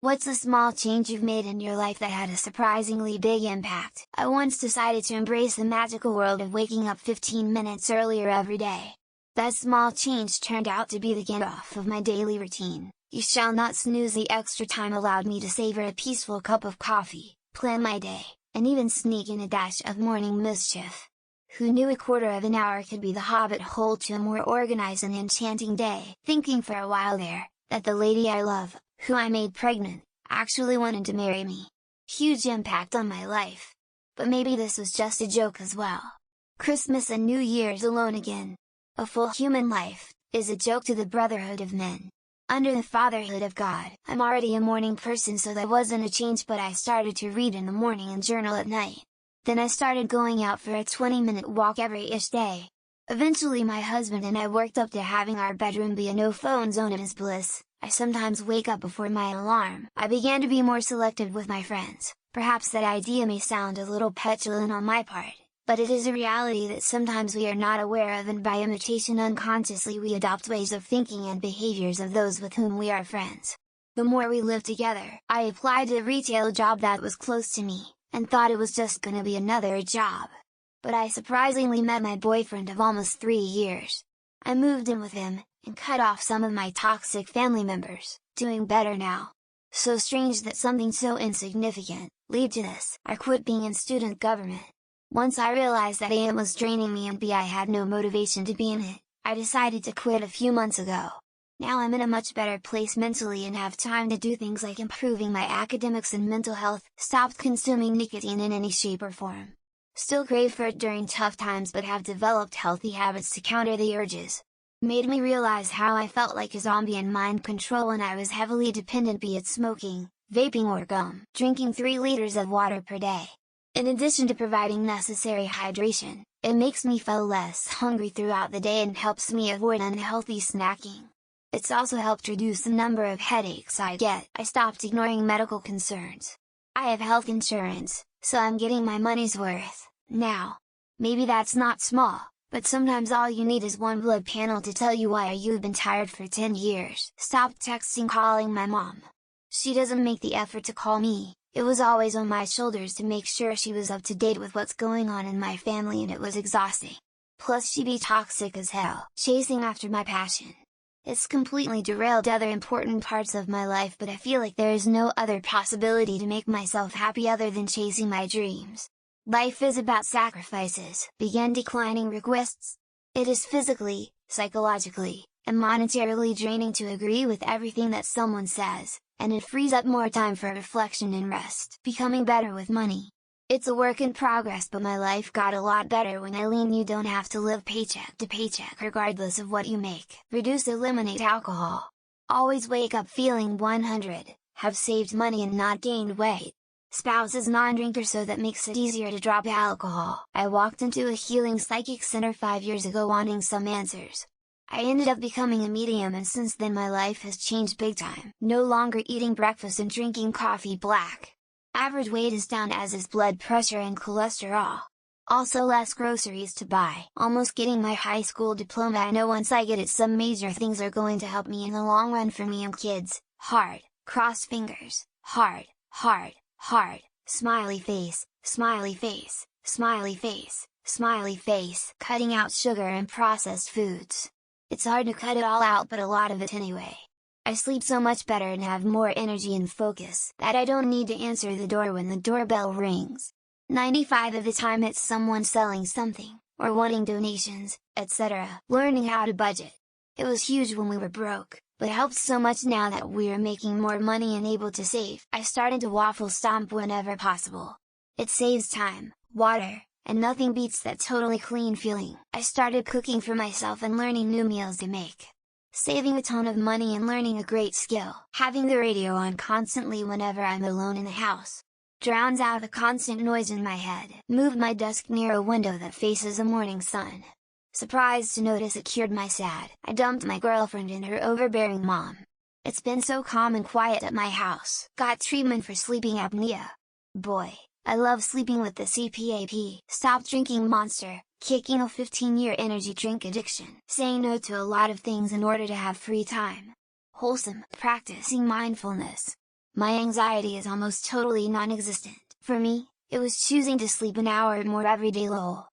What's a small change you've made in your life that had a surprisingly big impact? I once decided to embrace the magical world of waking up 15 minutes earlier every day. That small change turned out to be the get-off of my daily routine. You shall not snooze. The extra time allowed me to savor a peaceful cup of coffee, plan my day, and even sneak in a dash of morning mischief. Who knew a quarter of an hour could be the hobbit hole to a more organized and enchanting day? Thinking for a while there, that the lady I love, who I made pregnant, actually wanted to marry me. Huge impact on my life. But maybe this was just a joke as well. Christmas and New Year's alone again. A full human life, is a joke to the brotherhood of men. Under the fatherhood of God. I'm already a morning person, so that wasn't a change, but I started to read in the morning and journal at night. Then I started going out for a 20-minute walk every-ish day. Eventually my husband and I worked up to having our bedroom be a no-phone zone. It is bliss. I sometimes wake up before my alarm. I began to be more selective with my friends. Perhaps that idea may sound a little petulant on my part, but it is a reality that sometimes we are not aware of, and by imitation unconsciously we adopt ways of thinking and behaviors of those with whom we are friends. The more we live together, I applied to a retail job that was close to me, and thought it was just gonna be another job. But I surprisingly met my boyfriend of almost 3 years. I moved in with him, and cut off some of my toxic family members, doing better now. So strange that something so insignificant led to this. I quit being in student government. Once I realized that A, it was draining me, and B, I had no motivation to be in it, I decided to quit a few months ago. Now I'm in a much better place mentally and have time to do things like improving my academics and mental health. Stopped consuming nicotine in any shape or form. Still crave for it during tough times, but have developed healthy habits to counter the urges. Made me realize how I felt like a zombie in mind control when I was heavily dependent, be it smoking, vaping or gum. Drinking 3 liters of water per day. In addition to providing necessary hydration, it makes me feel less hungry throughout the day and helps me avoid unhealthy snacking. It's also helped reduce the number of headaches I get. I stopped ignoring medical concerns. I have health insurance, so I'm getting my money's worth, now. Maybe that's not small, but sometimes all you need is one blood panel to tell you why you've been tired for 10 years. Stopped calling my mom. She doesn't make the effort to call me. It was always on my shoulders to make sure she was up to date with what's going on in my family, and it was exhausting. Plus she be toxic as hell, chasing after my passion. It's completely derailed other important parts of my life, but I feel like there is no other possibility to make myself happy other than chasing my dreams. Life is about sacrifices. Began declining requests. It is physically, psychologically, and monetarily draining to agree with everything that someone says, and it frees up more time for reflection and rest. Becoming better with money. It's a work in progress, but my life got a lot better when I learned you don't have to live paycheck to paycheck regardless of what you make. Eliminate alcohol. Always wake up feeling 100, have saved money and not gained weight. Spouse is non-drinker, so that makes it easier to drop alcohol. I walked into a healing psychic center 5 years ago wanting some answers. I ended up becoming a medium, and since then my life has changed big time. No longer eating breakfast and drinking coffee black. Average weight is down, as is blood pressure and cholesterol. Also less groceries to buy. Almost getting my high school diploma. I know once I get it some major things are going to help me in the long run for me and kids. Hard, cross fingers, hard, hard, hard, smiley face, smiley face, smiley face, smiley face. Cutting out sugar and processed foods. It's hard to cut it all out, but a lot of it anyway. I sleep so much better and have more energy and focus that I don't need to answer the door when the doorbell rings. 95% of the time it's someone selling something, or wanting donations, etc. Learning how to budget. It was huge when we were broke, but helps so much now that we're making more money and able to save. I started to waffle stomp whenever possible. It saves time, water, and nothing beats that totally clean feeling. I started cooking for myself and learning new meals to make. Saving a ton of money and learning a great skill. Having the radio on constantly whenever I'm alone in the house. Drowns out the constant noise in my head. Moved my desk near a window that faces the morning sun. Surprised to notice it cured my sad. I dumped my girlfriend and her overbearing mom. It's been so calm and quiet at my house. Got treatment for sleeping apnea. Boy, I love sleeping with the CPAP. Stopped drinking Monster. Kicking a 15-year energy drink addiction. Saying no to a lot of things in order to have free time. Wholesome. Practicing mindfulness. My anxiety is almost totally non-existent. For me, it was choosing to sleep an hour more every day lol.